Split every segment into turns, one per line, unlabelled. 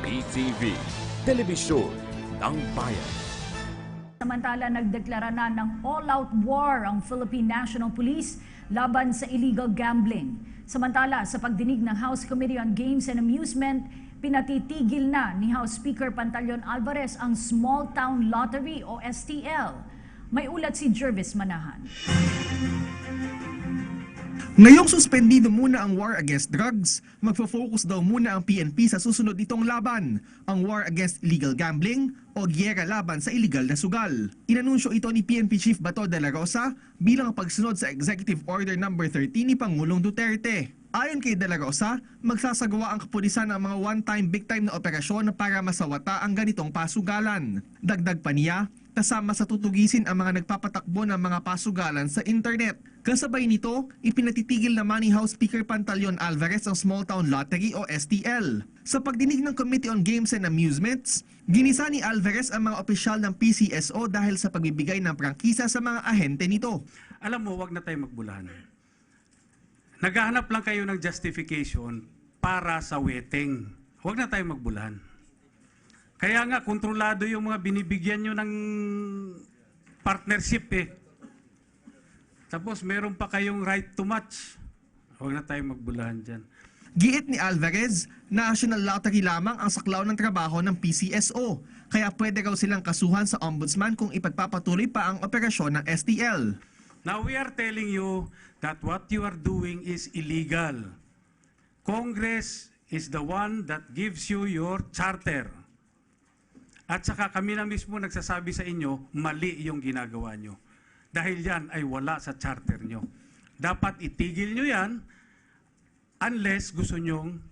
PTV, Telebisyon ng Bayan.
Samantala, nagdeklara na ng all-out war ang Philippine National Police laban sa illegal gambling. Samantala, sa pagdinig ng House Committee on Games and Amusement, pinatitigil na ni House Speaker Pantaleon Alvarez ang Small Town Lottery o STL. May ulat si Jervis Manahan.
Ngayong suspendido muna ang war against drugs, magfo-focus daw muna ang PNP sa susunod nitong laban, ang war against illegal gambling o giyera laban sa illegal na sugal. Inanunsyo ito ni PNP Chief Bato de la Rosa bilang pagsunod sa Executive Order No. 13 ni Pangulong Duterte. Ayon kay De La Rosa, magsasagawa ang kapulisan ng mga one-time, big-time na operasyon para masawata ang ganitong pasugalan. Dagdag pa niya, kasama sa tutugisin ang mga nagpapatakbo ng mga pasugalan sa internet. Kasabay nito, ipinatitigil naman ni House Speaker Pantaleon Alvarez ang Small Town Lottery o STL. Sa pagdinig ng Committee on Games and Amusements, ginisa ni Alvarez ang mga opisyal ng PCSO dahil sa pagbibigay ng prangkisa sa mga ahente nito.
Alam mo, wag na tayo magbulahan. Naghahanap lang kayo ng justification para sa weteng. Huwag na tayo magbulahan. Kaya nga, kontrolado yung mga binibigyan nyo ng partnership eh. Tapos meron pa kayong right to match. Huwag na tayo magbulahan dyan.
Giit ni Alvarez, National Lottery lamang ang saklaw ng trabaho ng PCSO. Kaya pwede raw silang kasuhan sa ombudsman kung ipagpapatuloy pa ang operasyon ng STL.
Now we are telling you that what you are doing is illegal. Congress is the one that gives you your charter. At saka kami na mismo nagsasabi sa inyo, mali yung ginagawa nyo. Dahil yan ay wala sa charter nyo. Dapat itigil nyo yan unless gusto nyong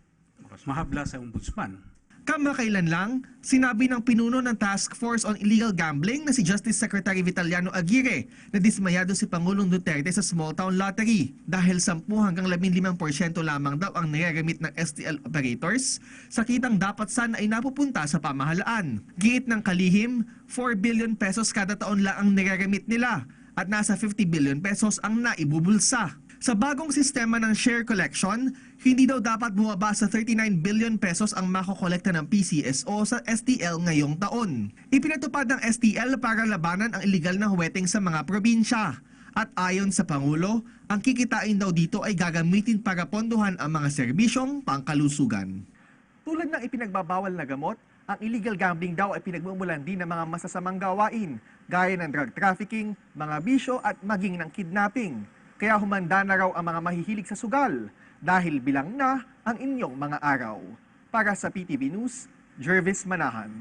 mahabla sa ombudsman.
Kamakailan lang, sinabi ng pinuno ng Task Force on Illegal Gambling na si Justice Secretary Vitaliano Aguirre na dismayado si Pangulong Duterte sa Small Town Lottery dahil 10 hanggang 15% lamang daw ang nire-remit ng STL operators sa kitang dapat sana ay napupunta sa pamahalaan. Giit ng kalihim, 4 billion pesos kada taon lang ang nire-remit nila at nasa 50 billion pesos ang naibubulsa. Sa bagong sistema ng share collection, hindi daw dapat bumaba sa 39 billion pesos ang makokolekta ng PCSO sa STL ngayong taon. Ipinatupad ng STL para labanan ang iligal na huweteng sa mga probinsya. At ayon sa Pangulo, ang kikitain daw dito ay gagamitin para pondohan ang mga serbisyong pangkalusugan. Tulad ng ipinagbabawal na gamot, ang illegal gambling daw ay pinagmumulan din ng mga masasamang gawain, gaya ng drug trafficking, mga bisyo at maging ng kidnapping. Kaya humanda na raw ang mga mahihilig sa sugal dahil bilang na ang inyong mga araw. Para sa PTV News, Jervis Manahan.